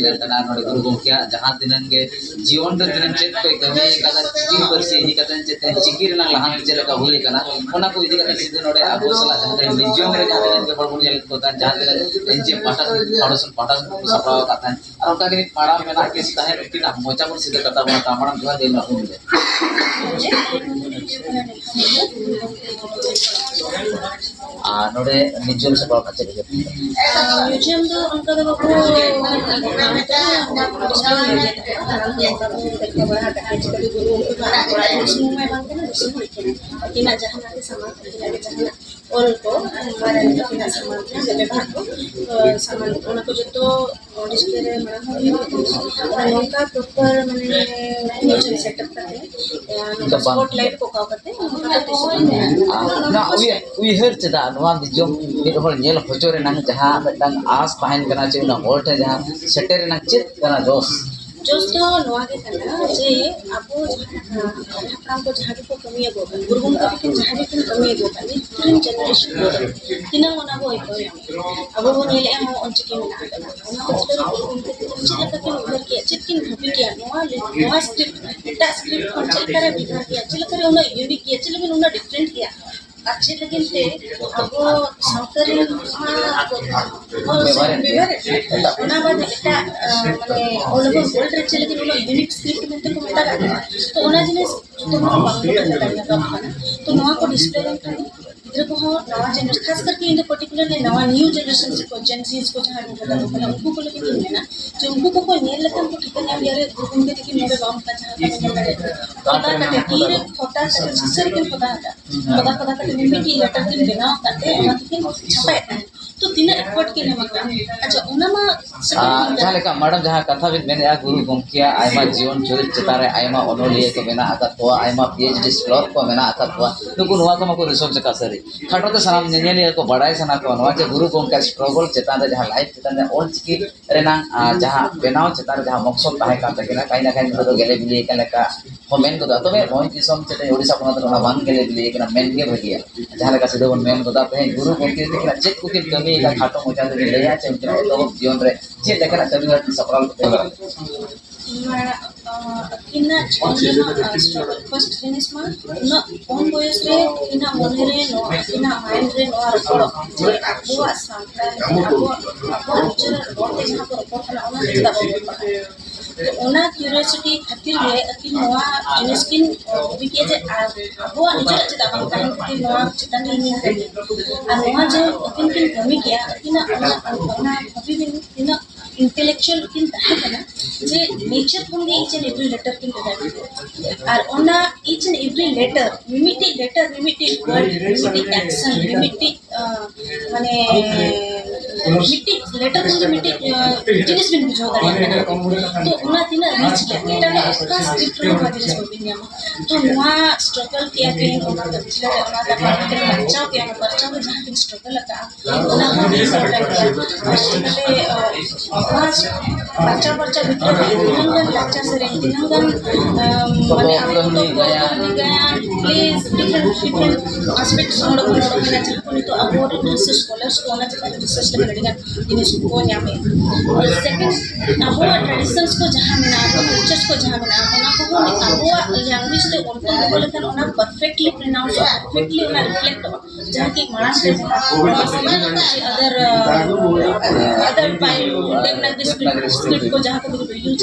लेना नोडे गुरु गोंकिया जहां दिनन के जीवन रे दिनन चेत कोई कमी कदा चिकी परसी इदी कतन चेत चिकी रे लाहान चेला का हुई कना ओना को इदी कतन सिदे नोडे आबो सला जहां निजोम रे जहां दिनन के बड़ बुनिया को ता जहां दिनन एनजे पाटा को सपराव कातन और उनका के पाड़ा में ना के ताहे रुकिना मोचा पर सिदे कता बना तामण जोहा देना हुई नोडे निजोम से बात अच्छे के म्यूजियम तो उनका तो को और को हमारे ना सामान जब भाग सामान उन को जो तो डिस्प्ले रे मना उनका प्रॉपर माने म्यूजियम सेटअप करते स्पॉटलाइट को का करते ना उइहर चदा नवा निजोम मिद होल नेल होचो रे नंग जहां मिदंग आस पाहन कना चे ना होल टे जहां सेटर ना चित कना जोस तो नवा के कना जे आपो हपराम को जहां को कमी गो गुरुगुम का के जहां के कमी गो तीन जनरेशन तीन ओना को अब वो नेले हम अंच के ना ओना को तो गुरुगुम के चित का के उधर के चितकिन भपी के नवा स्क्रिप्ट एटा स्क्रिप्ट को चेक करे बिघर के चिल करे ओना यूनिक के चिल लेकिन ओना डिफरेंट किया अच्छे लेकिन ते अब साउथरी ओना बाद एटा माने ऑल ओवर वर्ल्ड रे चले लेकिन ओना यूनिक स्क्रिप्ट में तो मेटा तो ओना जिनिस तो तो नवा को डिस्प्ले रे इधर को नवा जनरेशन खास करके इन पर्टिकुलरली नवा न्यू जनरेशन को जेनजीज को जहां होता है उनको को लेकिन नहीं ना जो उनको को नेल लेते उनको ठिकाने यार उनके देखिए मेरे गांव का जहां पता का तीर होता है सर के पता का मिट्टी लेटर दिन बिना करते हैं लेकिन छपाए तो तीन एफर्ट के नमक अच्छा उनमा जहां लेका मैडम जहां कथा बिन मेने गुरु गोंकिया आयमा जीवन चरित चितारे आयमा ओनोलिए के मेना आका तो आयमा पीएचडी स्कॉलर को मेना आका तो नुकु नवा को मको रिसर्च का सरी खाटो तो सनाम नेनेलिया को बड़ाई सना को नवा के गुरु गोंकिया स्ट्रगल चितारे जहां लाइफ चितारे ऑल चिकी रेना जहां बेनाव चितारे जहां मकसद ताहे का तकेना काइना काइन तो गेले बिली के लेका कमेंट को तो मोय दिसम चिते ओडिसा कोना तो बान गेले बिली के मेन के भगिया जहां लेका सिधो मेन को पे गुरु गोंकिया के चेक को के का खाटो मोजा दे लेया चमचरा तो जीवन रे जे देखना कभी सफल देगा किना स्ट्रगल फर्स्ट फिनिश में न कौन बयस रे किना मने रे नो किना माइंड रे नो रखो जे अबुआ सांता अबुआ नेचर रोटे जहां पर रखो ना ओना चिता तो ओना क्यूरियोसिटी खातिर है कि नवा जिनिसकिन बिके जे अबुआ नेचर चिता बन काहे कि नवा चिता नहीं आ नवा जे किन कमी किया कि ना ओना कभी भी किना इंटेलेक्चुअल किन ताहे कना जे नेचर पुंगे ईच एंड एवरी लेटर किन ताहे और ओना ईच एंड एवरी लेटर मिमिटी वर्ड मिमिटी एक्शन मिमिटी माने मिमिटी लेटर पुंगे मिमिटी जिनिस बिन बुझो दाड़िया तो ओना तिना रीच के एटा का स्क्रिप्ट रे खातिर सब बिनिया तो नवा स्ट्रगल किया के ओना दक्षिण ओना दा के बच्चा के बच्चा को जहां के स्ट्रगल का ओना हम बच्चा भीतर दिनंगन बच्चा से दिनंगन माने हम तो गया प्लीज डिफरेंट एस्पेक्ट्स नोडो में जहां तो अब रिसर्च स्कॉलर्स को ना जहां रिसर्च लेगा जिनिस को न्यामे और सेकंड अब ट्रेडिशंस को जहां में ना कल्चर्स को जहां में ना ओना को अब लैंग्वेज ते उनको बोले था ओना परफेक्टली प्रोनाउंस परफेक्टली ओना रिफ्लेक्ट जहां की मानस से अदर बाय देवनागरी स्क्रिप्ट को जहां को यूज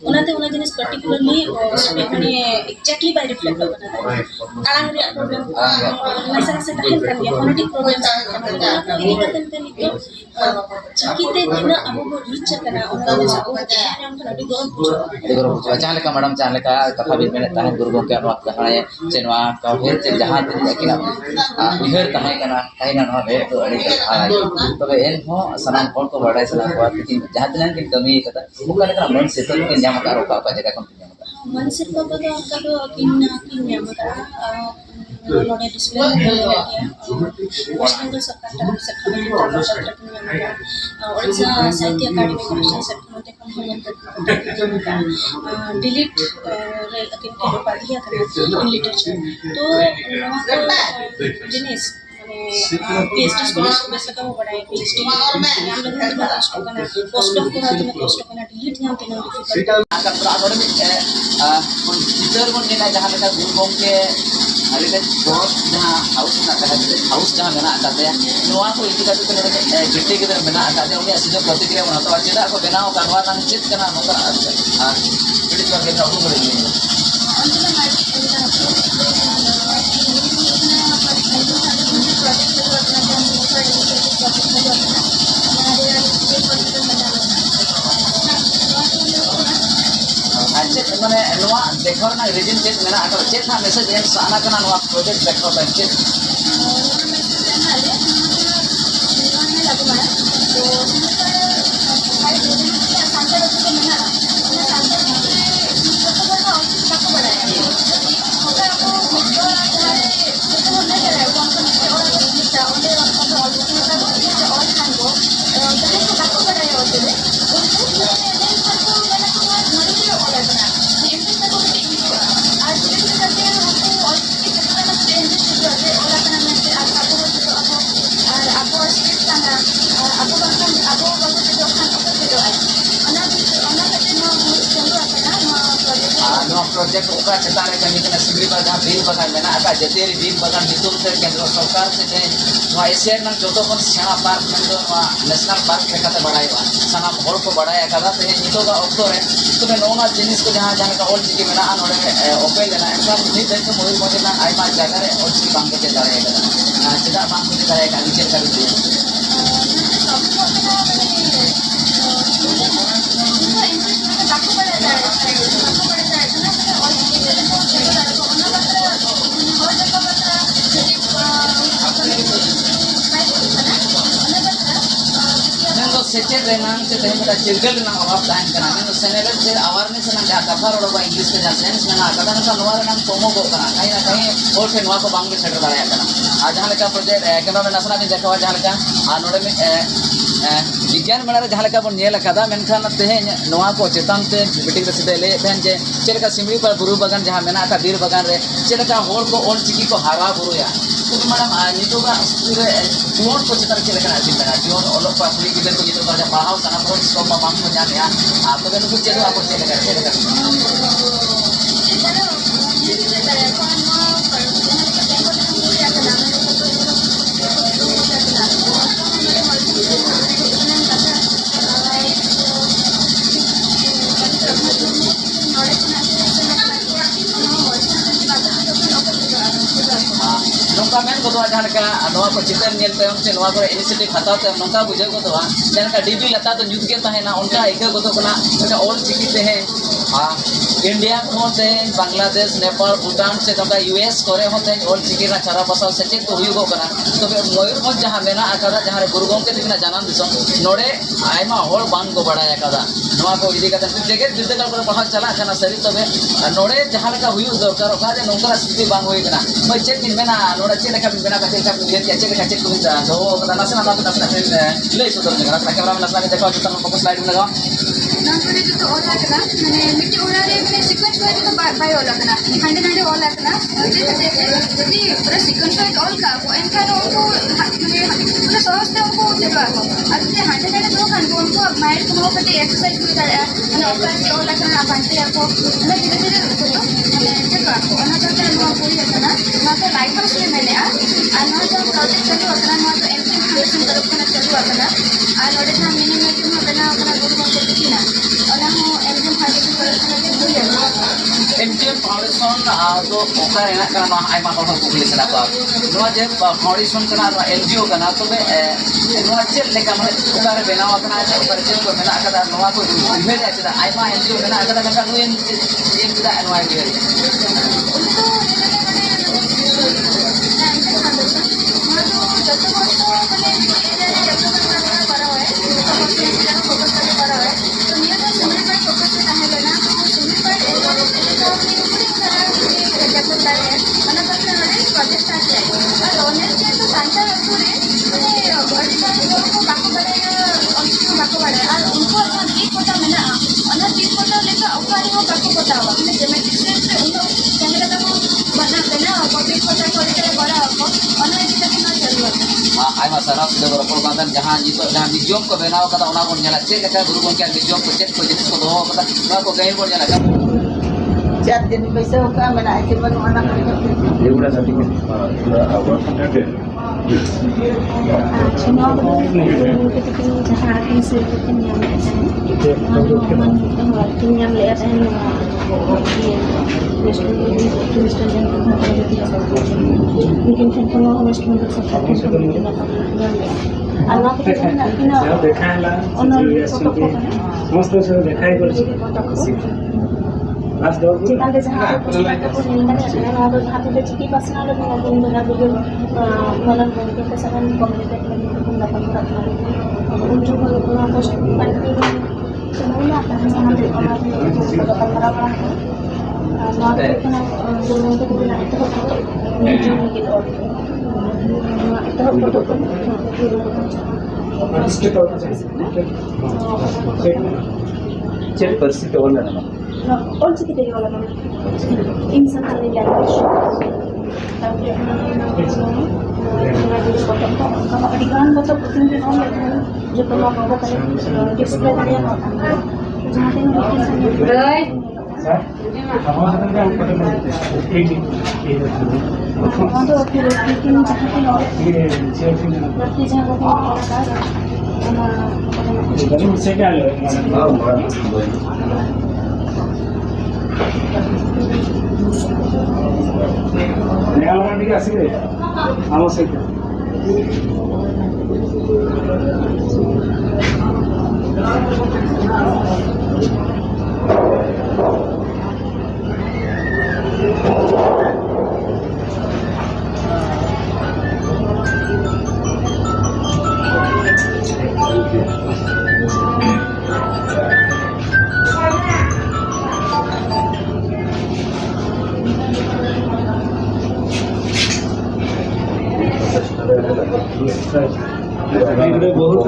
ओनाते ओना जिनिस पर्टिकुलरली माने एग्जैक्टली बाय रिफ्लेक्ट बना था आलांग रे प्रॉब्लम नसा से तहन कर गया फोनेटिक प्रॉब्लम इनी कतन ते चकीते दिन अब वो रीच करना ओना सब हम खड़ी गरम जहां लेका मैडम जहां लेका कथा भी मेने ताहे गुरु गोंकिया नवा कहा चेनवा का हेर चे जहां दिन किना निहर ताहे कना काइना नवा भेर तो अड़ी कथा तबे एन हो सनाम हर को बड़ाई सना को कि जहां दिन के कमी कथा मुका लेका मन से तो के न्याम का रोका का जगह कम न्याम मन से को का तो किन न्याम का नोडे डिस्प्ले किया वेस्ट बंगाल सरकार तरफ से ओडिशा साहित्य अकादमी भाषा सेक्रेटरी कम डिलीट रे अकिन के उपाधि करना इन लिटरेचर तो नवा जिनिस माने PhD स्कॉलरशिप बेस लगा वो बढ़ाए PhD नाम लगे तो कष्ट करना पोस्ट डॉक को तो कष्ट करना डिलीट नाम के नाम akan berada di kita pun ini jangan kita gulung ke hari ini bos jangan haus nak kata haus jangan mana kata ya nuan ko ini kata kita gede kita mana kata ya udah sudah प्रतिक्रिया mana तो अच्छा aku benar kan orang cit kena maka jadi kalau kita aku boleh ini अच्छा मैंने नवा देखो ना reason check मेना अगर चेक ना मैसेज एम साना करना नवा प्रोजेक्ट देखो तो चेक प्रोजेक्ट ओका चेतारे कमी के सिमरी पर जहां बिल बगान में ना आका जतेरी बिल बगान नितुम से केंद्र सरकार से जे वा एशियन न जोतो कोन सेना पार्क में दो वा नेशनल पार्क में कते बढ़ाईवा सना होल को बढ़ाया कदा ते नितो का ऑक्टो रे तुमे नोना जिनिस को जहां जहां का ऑल चिकी में ना नोडे ओपे लेना एकदम नि दिन तो मोहिल मोहिल ना आइमा जगह रे ऑल चिकी बांग के तारे कदा चिदा बांग के तारे का नीचे कर दी सेचेत रेनांग से तहे मेरा चिरगल ना अभाव ताहन कना मेनो सेनेलेट से अवेयरनेस ना जा कथा रोडो इंग्लिश में जा सेंस में ना कथा ना नोवार ना तोमो गो कना कहीं ना कहीं और से नोवा को बांग में सेटर दाया कना आ जहां लेका प्रोजेक्ट कैमरा में नसना भी देखवा जहां लेका आ नोडे में विज्ञान मेला रे जहां लेका बन नेल कदा मेनखान तहे नोवा को चेतन ते बिटिंग से सिदे ले फैन जे चेलका सिमरी पर बुरु बगान जहां मेना का बीर बगान रे चेलका होल को ओल चिकी को हारा बुरुया तो मैडम नितो का जुवन को चित्र के लेकर आती मेरा जुवन ओलो को असली गिदर को जितो का पढ़ाओ सना को इसको बांग को जाने या आप तो कुछ चलो आप चलेगा नौका मेन को जहां का नवा को चित्र नेल पे से नवा को इनिशिएटिव हताव ते नौका बुझे को तो जहां का डीबी लता तो युद्ध के तहेना उनका एक को तो कना का ऑल चिकी ते है इंडिया होते बांग्लादेश नेपाल भूटान से नौका यूएस करे होते ऑल चिकी ना चारा बसाव से चेक तो हुयो कना तो मयूरभंज जहां मेना आकादा जहां रे गुरु गोमके तिकना जानन दिसम नोडे आयमा होल बांग को बढ़ाया कादा नवा को इदी का जगह विद्यालय पर पढ़ा चला कना सरी तबे नोडे जहां का हुयो दरकार ओका जे नौका स्थिति बांग होई कना मैं चेक दिन मेना नोडे चेक का बिना का चेक का चेक को जा दो कदा नसना ना नसना ले सुदर जगह ना कैमरा में नसना के देखो तो फोकस स्लाइड में लगाओ ना थोड़ी जो और लगना मैंने मिट्टी उड़ा रे मैंने सीक्वेंस वाइज तो बाय और लगना हंडे हंडे और लगना जैसे यदि पूरा सीक्वेंस वाइज ऑल का वो इनका उनको पूरा समझते उनको चलो अब ये हंडे हंडे दो खान उनको माइंड को कटे एक्सरसाइज भी कर मैंने ऑफलाइन से और लगना बांटे आपको मैं धीरे धीरे चलो आपको ना तो मैं पूरी करना ना तो लाइफ हाउस में मैंने ना जो प्रोजेक्ट चलो अपना ना तो एमसी फाउंडेशन तरफ से चलो अपना आ नोडे ना मिनिमम में बना अपना गुरु को देखी ना और ना हो एमसी फाउंडेशन तरफ से पूरी है एमटीएम फाउंडेशन तो ओका रेना करना आइमा को पुगली सला को नोआ जे फाउंडेशन करना एनजीओ करना तो नोआ चेक लेका माने ओका रे बनाव अपना जे ओकर जे को मेना कदा नोआ को भेज आछदा आइमा एनजीओ मेना कदा का नुएन एम कदा एनवाई भेज पब्लिक आयमा सारा सुदा रपड़ बांधन जहां नितो जहां म्यूजियम को बनाव कदा ओना बोन नेला चेक लेका गुरु गंके म्यूजियम को चेक को जिनिस को दोहो कदा नवा को गहिर बोन नेला चार दिन पैसा होगा मैंने ऐसे बनवाना ये पूरा सर्टिफिकेट पूरा आवाज चुनाव जहाँ आगे से nyam lihat mungkin kalau Western Allah kita nak देखा है मस्त से देखा है आज दौड़ चिकन के जहाँ पर जहाँ पे चिकी पसना लोग लगे बना वीडियो मतलब के साथ कम्युनिकेट करने को दापन करना उनको अपना पोस्ट करके semuanya akan sangat dipengaruhi pada penerapan maka itu belum tentu itu menuju gitu check परिस्थिति और ना और चीज़ कितनी वाला है इंसान का language tapi kalau adikan betul betul dia orang जो प्रभाव होगा करें डिस्प्ले करें जहाँ पे बहुत